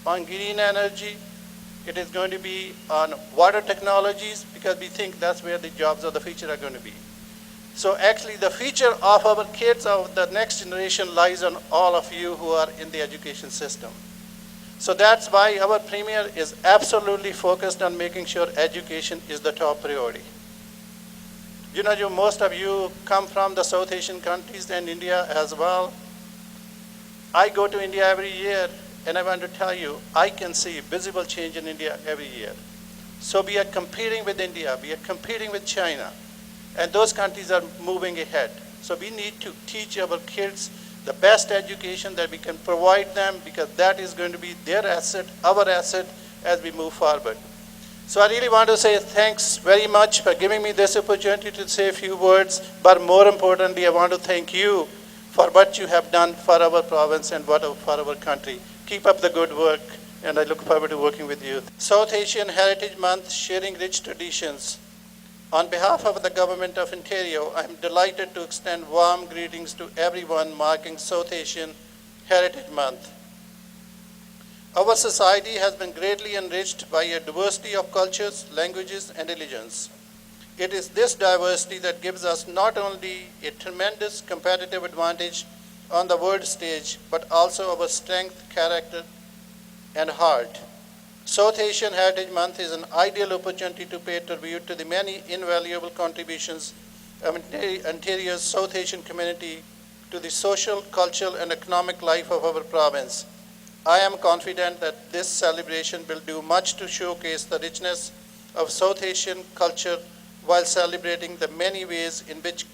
on green energy. It is going to be on water technologies because we think that's where the jobs of the future are going to be. So actually the future of our kids, of the next generation, lies on all of you who are in the education system. So that's why our Premier is absolutely focused on making sure education is the top priority. You know, most of you come from the South Asian countries and India as well. I go to India every year, and I want to tell you, I can see visible change in India every year. So we are competing with India, we are competing with China, and those countries are moving ahead. So we need to teach our kids the best education that we can provide them, because that is going to be their asset, our asset, as we move forward. So I really want to say thanks very much for giving me this opportunity to say a few words, but more importantly, I want to thank you for what you have done for our province and for our country. Keep up the good work, and I look forward to working with you. South Asian Heritage Month, sharing rich traditions. On behalf of the Government of Ontario, I am delighted to extend warm greetings to everyone marking South Asian Heritage Month. Our society has been greatly enriched by a diversity of cultures, languages, and religions. It is this diversity that gives us not only a tremendous competitive advantage on the world stage, but also our strength, character, and heart. South Asian Heritage Month is an ideal opportunity to pay tribute to the many invaluable contributions of Ontario's South Asian community to the social, cultural, and economic life of our province. I am confident that this celebration will do much to showcase the richness of South Asian culture while celebrating the many ways in which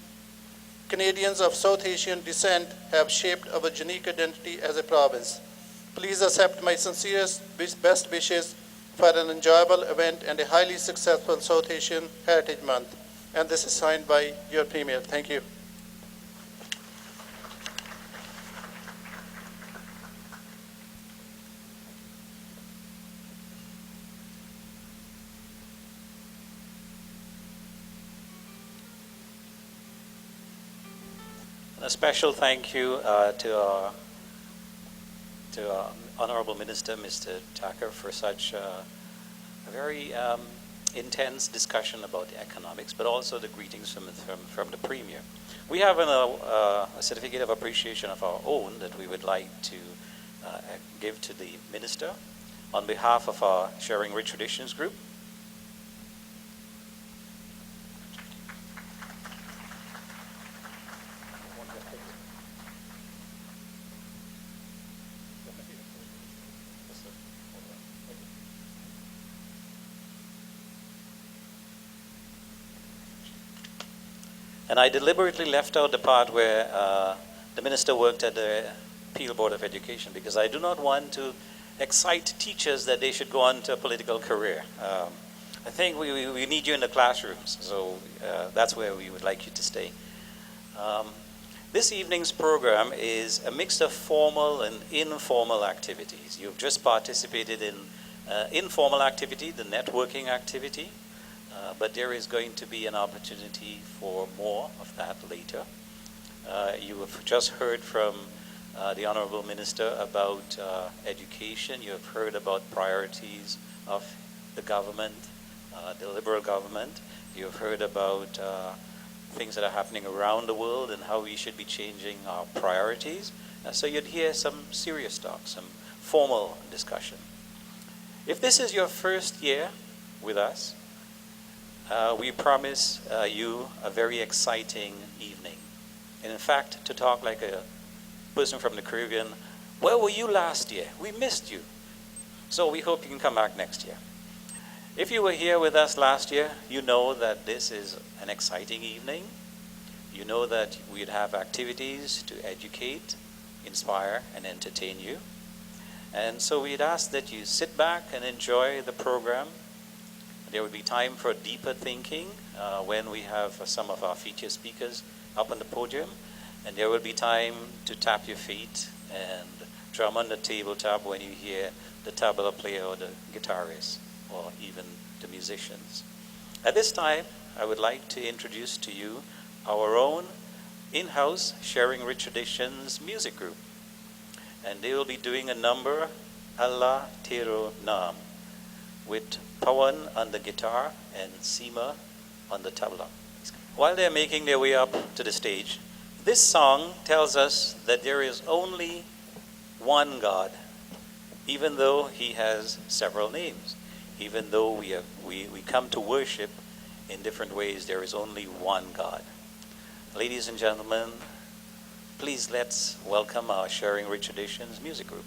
Canadians of South Asian descent have shaped our unique identity as a province. Please accept my sincerest best wishes for an enjoyable event and a highly successful South Asian Heritage Month. And this is signed by your Premier. Thank you. A special thank you to our Honorable Minister, Mr. Thakur, for such a very intense discussion about the economics, but also the greetings from the Premier. We have a certificate of appreciation of our own that we would like to give to the Minister on behalf of our Sharing Rich Traditions group. And I deliberately left out the part where the minister worked at the Peel Board of Education, because I do not want to excite teachers that they should go on to a political career. I think we need you in the classrooms, so that's where we would like you to stay. This evening's program is a mix of formal and informal activities. You've just participated in informal activity, the networking activity. But there is going to be an opportunity for more of that later. You have just heard from the Honorable Minister about education. You have heard about priorities of the government, the Liberal government. You have heard about things that are happening around the world and how we should be changing our priorities. So you'd hear some serious talk, some formal discussion. If this is your first year with us, we promise you a very exciting evening. And in fact, to talk like a person from the Caribbean, where were you last year? We missed you. So we hope you can come back next year. If you were here with us last year, you know that this is an exciting evening. You know that we'd have activities to educate, inspire, and entertain you. And so we'd ask that you sit back and enjoy the program. There will be time for deeper thinking when we have some of our featured speakers up on the podium. And there will be time to tap your feet and drum on the tabletop when you hear the tabla player or the guitarist or even the musicians. At this time, I would like to introduce to you our own in-house Sharing Rich Traditions music group. And they will be doing a number Allah Tero Naam, with Pawan on the guitar and Seema on the tabla. While they're making their way up to the stage, this song tells us that there is only one God, even though He has several names. Even though we come to worship in different ways, there is only one God. Ladies and gentlemen, please let's welcome our Sharing Rich Traditions music group.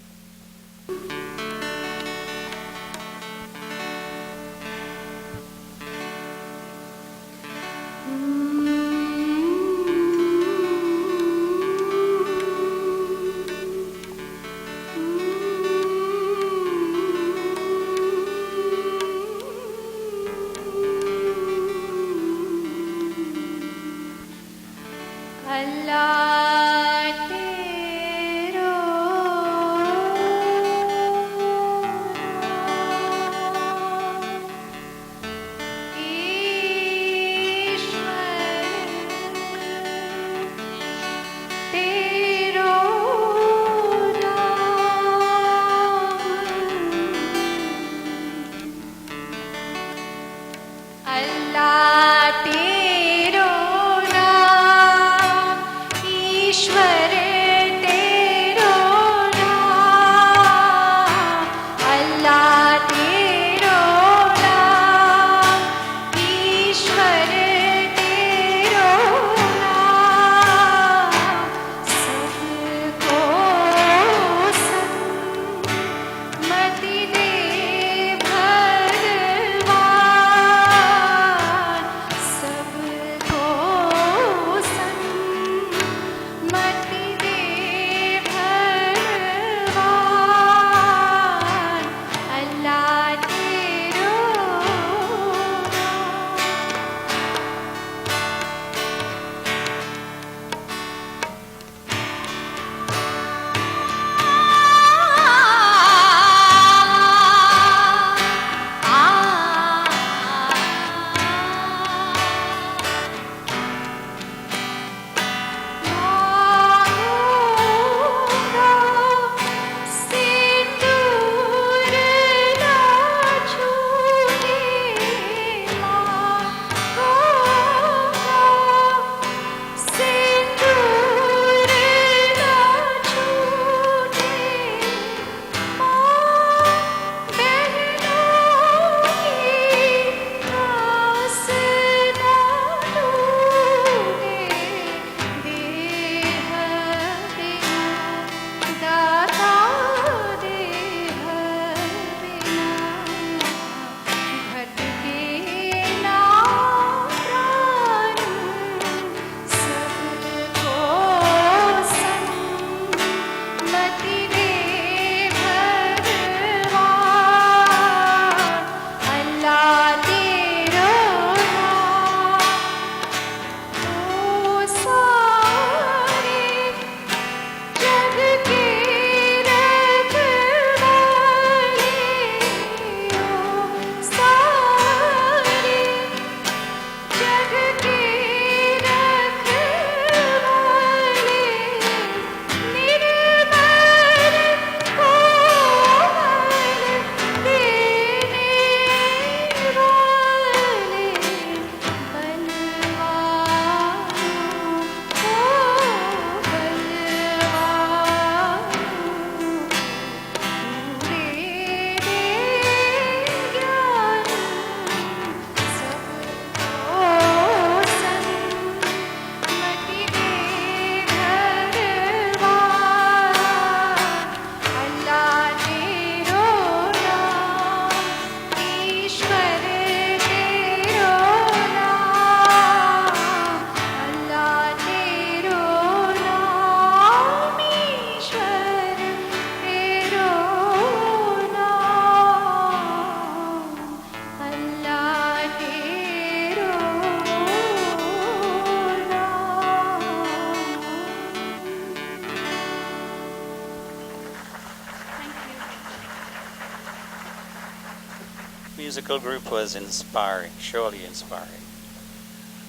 Musical group was inspiring, surely inspiring.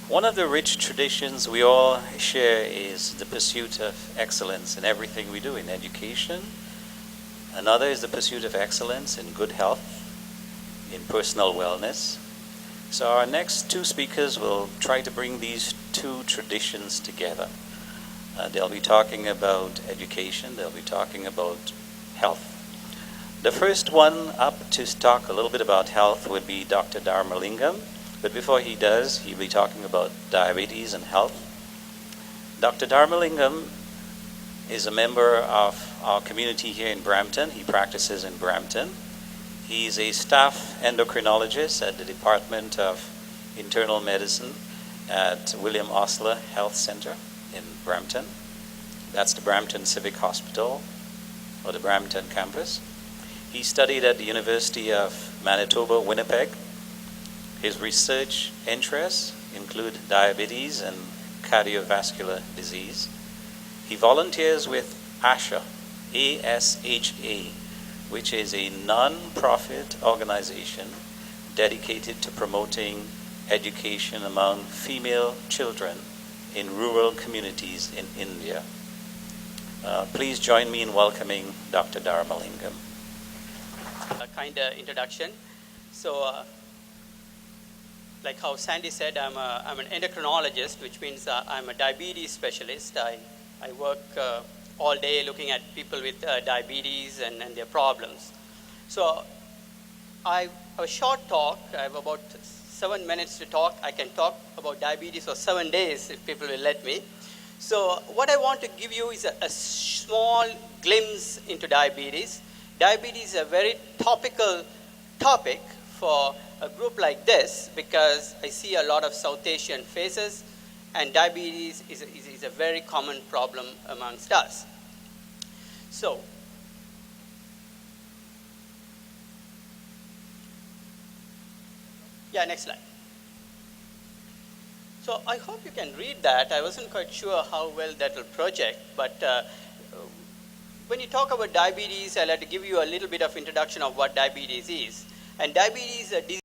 One of the rich traditions we all share is the pursuit of excellence in everything we do, in education, Another is the pursuit of excellence in good health, in personal wellness. So our next two speakers will try to bring these two traditions together. They'll be talking about education, they'll be talking about health. The first one up to talk a little bit about health would be Dr. Dharmalingam, but before he does, he'll be talking about diabetes and health. Dr. Dharmalingam is a member of our community here in Brampton. He practices in Brampton. He's a staff endocrinologist at the Department of Internal Medicine at William Osler Health Center in Brampton. That's the Brampton Civic Hospital, or the Brampton campus. He studied at the University of Manitoba, Winnipeg. His research interests include diabetes and cardiovascular disease. He volunteers with ASHA, A-S-H-A, which is a non-profit organization dedicated to promoting education among female children in rural communities in India. Please join me in welcoming Dr. Dharmalingam. A kind of introduction. So, like how Sandy said, I'm an endocrinologist, which means I'm a diabetes specialist. I work all day looking at people with diabetes and their problems. So I have a short talk. I have about 7 minutes to talk. I can talk about diabetes for 7 days if people will let me. So what I want to give you is a small glimpse into diabetes. Diabetes is a very topical topic for a group like this because I see a lot of South Asian faces, and diabetes is a very common problem amongst us. So, yeah, next slide. So I hope you can read that. I wasn't quite sure how well that will project, but when you talk about diabetes, I'd like to give you a little bit of introduction of what diabetes is. And diabetes is a disease